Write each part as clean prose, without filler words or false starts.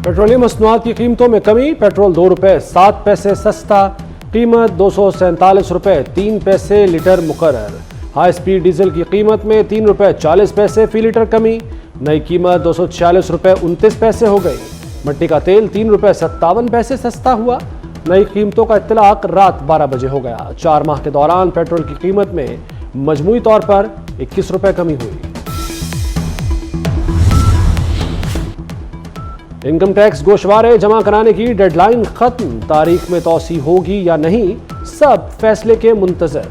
Petroleum मसनूआत की कीमतों में कमी। पेट्रोल 2 रुपये 7 पैसे सस्ता, कीमत 247 रुपये 3 पैसे लीटर मुकर्रर। हाई स्पीड डीजल की कीमत में 3 रुपये 40 पैसे फी लीटर कमी, नई कीमत 246 रुपये 29 पैसे हो गई। मट्टी का तेल 3 रुपये 57 पैसे सस्ता हुआ, नई कीमतों का इत्तलाक रात 12 बजे हो गया। 4 माह के दौरान पेट्रोल की कीमत में मजमूई तौर पर 21 रुपये कमी हुई। इनकम टैक्स गोशवारे जमा कराने की डेडलाइन खत्म, तारीख में तौसी होगी या नहीं, सब फैसले के मुंतजर।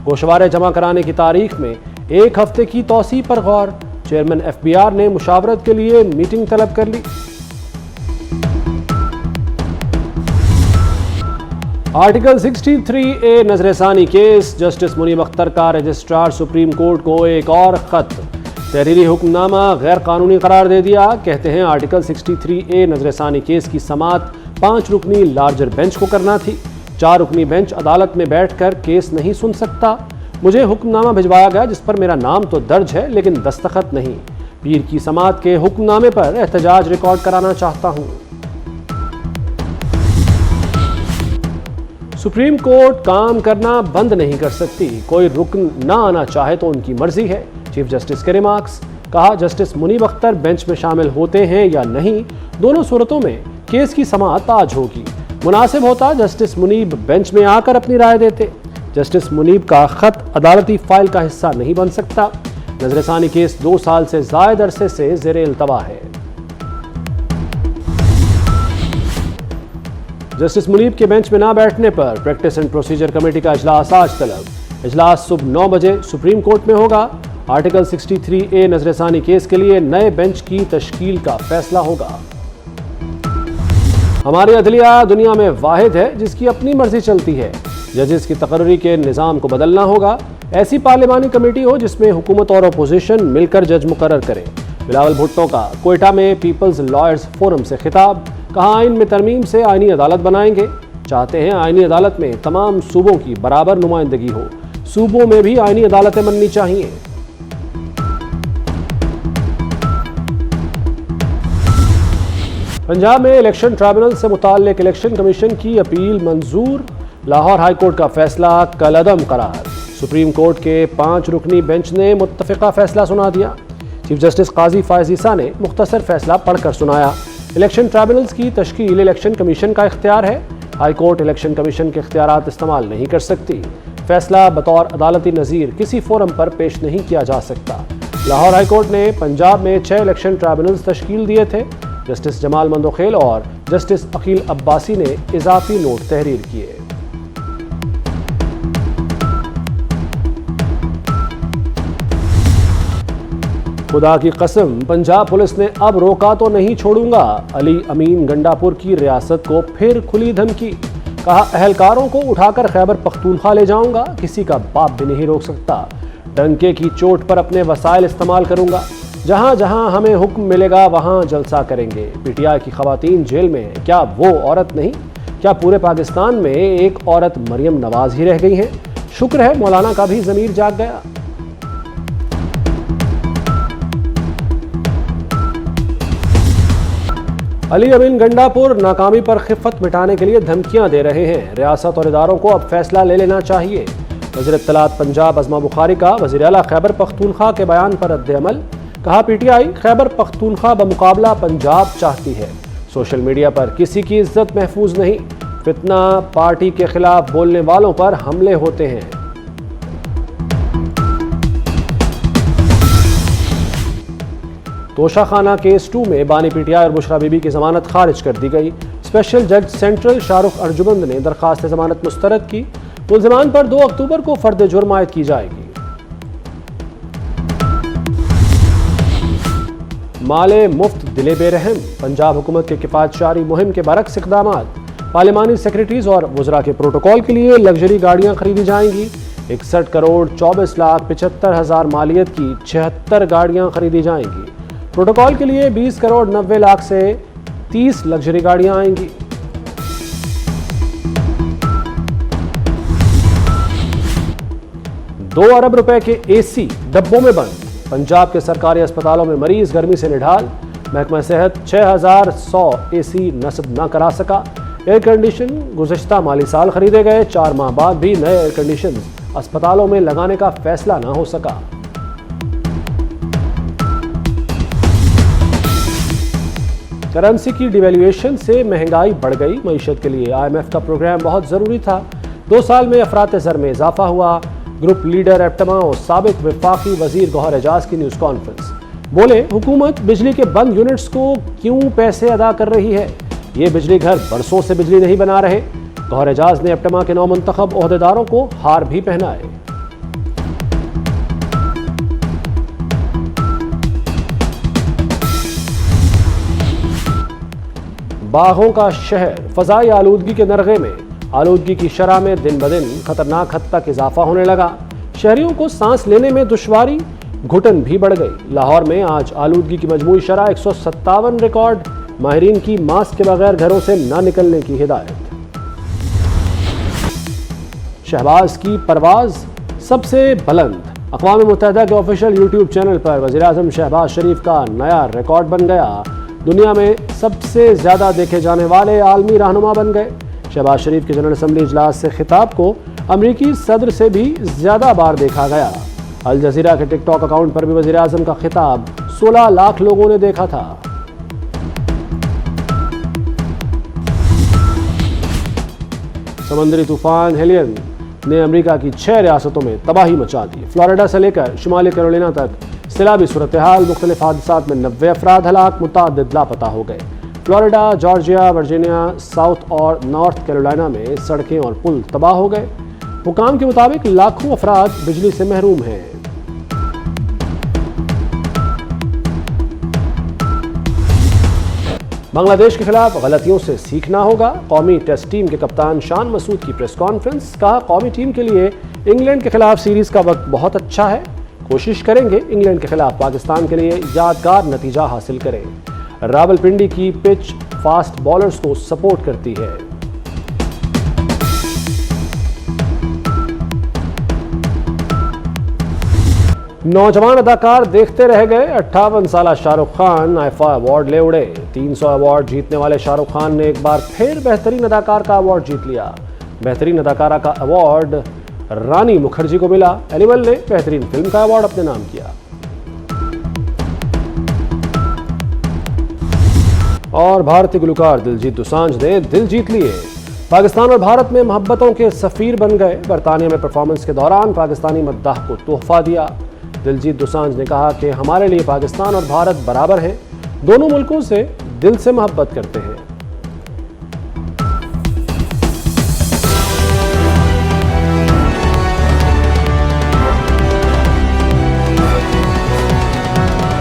गोशवारे जमा कराने की तारीख में 1 हफ्ते की तौसी पर गौर, चेयरमैन FBR ने मुशावरत के लिए मीटिंग तलब कर ली। आर्टिकल 63A नजरसानी केस, जस्टिस मुनीब अख्तर का रजिस्ट्रार सुप्रीम कोर्ट को एक और खत, तहरीरी हुक्मनामा गैर कानूनी करार दे दिया। कहते हैं आर्टिकल 63A नजरसानी केस की समाअत 5 रुकनी लार्जर बेंच को करना थी। 4 रुकनी बेंच अदालत में बैठकर केस नहीं सुन सकता। मुझे हुक्मनामा भिजवाया गया जिस पर मेरा नाम तो दर्ज है लेकिन दस्तखत नहीं। पीर की समाअत के हुक्मनामे पर एहतजाज रिकॉर्ड कराना चाहता हूं। सुप्रीम कोर्ट काम करना बंद नहीं कर सकती, कोई रुकन ना आना चाहे तो उनकी मर्जी है, चीफ जस्टिस के रिमार्क्स। कहा जस्टिस मुनीब अख्तर बेंच में शामिल होते हैं या नहीं, दोनों सूरतों में केस की समाअत आज होगी। मुनासिब होता जस्टिस मुनीब बेंच में आकर अपनी राय देते। जस्टिस मुनीब का खत अदालती फाइल का हिस्सा नहीं बन सकता। नजरसानी केस 2 साल से ज़ायद अरसे से ज़ेरे इल्तवा है। जस्टिस मुनीब के बेंच में ना बैठने पर प्रैक्टिस एंड प्रोसीजर कमेटी का इजलास आज तलब। इजलास सुबह 9 बजे सुप्रीम कोर्ट में होगा। आर्टिकल 63A नजरसानी केस के लिए नए बेंच की तश्कील का फैसला होगा। हमारी अदलिया दुनिया में वाहिद है जिसकी अपनी मर्जी चलती है। जजेस की तकर्री के निज़ाम को बदलना होगा। ऐसी पार्लिमानी कमेटी हो जिसमें हुकूमत और अपोजिशन मिलकर जज मुकर्रर करें। बिलावल भुट्टो का कोयटा में पीपल्स लॉयर्स फोरम से खिताब। कहा आइन में तरमीम से आइनी अदालत बनाएंगे। चाहते हैं आइनी अदालत में तमाम सूबों की बराबर नुमाइंदगी हो। सूबों में भी आइनी अदालतें बननी चाहिए। पंजाब में इलेक्शन ट्राइब्यूनल से मुताल्लिक इलेक्शन कमीशन की अपील मंजूर। लाहौर हाई कोर्ट का फैसला कलअदम करार। सुप्रीम कोर्ट के 5 रुकनी बेंच ने मुत्तफ़िका फैसला सुना दिया। चीफ जस्टिस काजी फायज़ ईसा ने मुख्तसर फैसला पढ़कर सुनाया। इलेक्शन ट्राइब्यूनल्स की तश्कील इलेक्शन कमीशन का इख्तियार है। हाई कोर्ट इलेक्शन कमीशन के इख्तियारात इस्तेमाल नहीं कर सकती। फैसला बतौर अदालती नज़ीर किसी फोरम पर पेश नहीं किया जा सकता। लाहौर हाई कोर्ट ने पंजाब में 6 इलेक्शन ट्राइब्यूनल्स तश्कील दिए थे। जस्टिस जमाल मंदोखेल और जस्टिस अकील अब्बासी ने इजाफी नोट तहरीर किए। खुदा की कसम, पंजाब पुलिस ने अब रोका तो नहीं छोड़ूंगा। अली अमीन गंडापुर की रियासत को फिर खुली धमकी। कहा अहलकारों को उठाकर खैबर पख्तूनख्वा ले जाऊंगा, किसी का बाप भी नहीं रोक सकता। डंके की चोट पर अपने वसाइल इस्तेमाल करूंगा। जहां जहां हमें हुक्म मिलेगा वहां जलसा करेंगे। PTI की खवातीन जेल में, क्या वो औरत नहीं? क्या पूरे पाकिस्तान में एक औरत मरियम नवाज ही रह गई है? शुक्र है मौलाना का भी ज़मीर जाग गया। अली अमीन गंडापुर नाकामी पर खिफ़त मिटाने के लिए धमकियां दे रहे हैं। रियासत और इदारों को अब फैसला ले लेना चाहिए। वज़ीर इत्तलात पंजाब अज़मा बुखारी का वज़ीर आला खैबर पख्तूनख्वा के बयान पर रद्द-ए-अमल। कहा PTI खैबर पख्तूनख्वा बमुकाबला पंजाब चाहती है। सोशल मीडिया पर किसी की इज्जत महफूज नहीं। फितना पार्टी के खिलाफ बोलने वालों पर हमले होते हैं। तोशाखाना केस 2 में बानी PTI और बुशरा बीबी की जमानत खारिज कर दी गई। स्पेशल जज सेंट्रल शाहरुख अर्जुमंद ने दरखास्त जमानत मुस्तरद की। मुल्ज़िमान पर 2 अक्टूबर को फर्द जुर्म आयद की जाएगी। माले मुफ्त दिले बेरहम, पंजाब हुकूमत के किफ़ायतशारी मुहिम के बरक्स इक़दामात। पार्लिमानी सेक्रेटरीज और वज़रा के प्रोटोकॉल के लिए लग्जरी गाड़ियाँ खरीदी जाएंगी। 61 करोड़ 24 लाख 75 हज़ार मालियत की 76 गाड़ियाँ खरीदी जाएंगी। प्रोटोकॉल के लिए 20 करोड़ 90 लाख से 30 लग्जरी गाड़ियाँ आएंगी। $2 अरब के AC डब्बों में बंद। पंजाब के सरकारी अस्पतालों में मरीज गर्मी से निढाल। महकमा सेहत 6100 AC नस्ब न करा सका। एयर कंडीशन गुज़श्ता माली साल खरीदे गए, 4 माह बाद भी नए एयर कंडीशन अस्पतालों में लगाने का फैसला न हो सका। करेंसी की डिवैल्यूएशन से महंगाई बढ़ गई। मईशत के लिए IMF का प्रोग्राम बहुत ज़रूरी था। 2 साल में अफरात ज़र में इजाफा हुआ। ग्रुप लीडर एप्टमा और साबिक वफाकी वजीर गौहर एजाज की न्यूज़ कॉन्फ्रेंस। बोले, हुकूमत बिजली के बंद यूनिट्स को क्यों पैसे अदा कर रही है? ये बिजली घर बरसों से बिजली नहीं बना रहे। गौहर एजाज ने एप्टमा के नौमुंतखब ओहदेदारों को हार भी पहनाए। बागों का शहर, फजाई आलूदगी के नरगे में आलूदगी की शरह में दिन ब दिन खतरनाक हद तक इजाफा होने लगा। शहरियों को सांस लेने में दुश्वारी, घुटन भी बढ़ गई। लाहौर में आज आलूदगी की मजमूई शरह 157 रिकॉर्ड। माहिरीन की मास्क के बगैर घरों से न निकलने की हिदायत। शहबाज की परवाज सबसे बुलंद। अक़वाम मुत्तहिदा के ऑफिशियल यूट्यूब चैनल पर वज़ीर-ए-आज़म शहबाज शरीफ का नया रिकॉर्ड बन गया। दुनिया में सबसे ज़्यादा देखे जाने वाले आलमी रहनुमा बन गए। शहबाज शरीफ के जनरल असम्बली इजलास से खिताब को अमरीकी सदर से भी ज़्यादा बार देखा गया। अल जज़ीरा के टिकटॉक अकाउंट पर भी वज़ीर-ए-आज़म का खिताब 16 लाख लोगों ने देखा था। समंदरी तूफान हेलियन ने अमेरिका की 6 रियासतों में तबाही मचा दी। फ्लोरिडा से लेकर शुमाली कैरोलिना तक सैलाबी सूरत हाल, मुख्तलिफ हादसात में 90 अफराद हलाक, मुतअद्दिद लापता हो गए। फ्लोरिडा, जॉर्जिया, वर्जीनिया, साउथ और नॉर्थ कैरोलिना में सड़कें और पुल तबाह हो गए। हुकाम के मुताबिक लाखों अफराद बिजली से महरूम हैं। बांग्लादेश के खिलाफ गलतियों से सीखना होगा। कौमी टेस्ट टीम के कप्तान शान मसूद की प्रेस कॉन्फ्रेंस। कहा, कौमी टीम के लिए इंग्लैंड के खिलाफ सीरीज का वक्त बहुत अच्छा है। कोशिश करेंगे इंग्लैंड के खिलाफ पाकिस्तान के लिए यादगार नतीजा हासिल करें। रावलपिंडी की पिच फास्ट बॉलर्स को सपोर्ट करती है। नौजवान अदाकार देखते रह गए। 58 साला शाहरुख खान आईफा अवार्ड ले उड़े। 300 अवार्ड जीतने वाले शाहरुख खान ने एक बार फिर बेहतरीन अदाकार का अवार्ड जीत लिया। बेहतरीन अदाकारा का अवार्ड रानी मुखर्जी को मिला। एनिमल ने बेहतरीन फिल्म का अवार्ड अपने नाम किया। और भारतीय गुलकार दिलजीत दोसांझ ने दिल जीत लिए। पाकिस्तान और भारत में मोहब्बतों के सफीर बन गए। बरतानिया में परफॉर्मेंस के दौरान पाकिस्तानी मद्दाह को तोहफा दिया। दिलजीत दोसांझ ने कहा कि हमारे लिए पाकिस्तान और भारत बराबर हैं। दोनों मुल्कों से दिल से मोहब्बत करते हैं।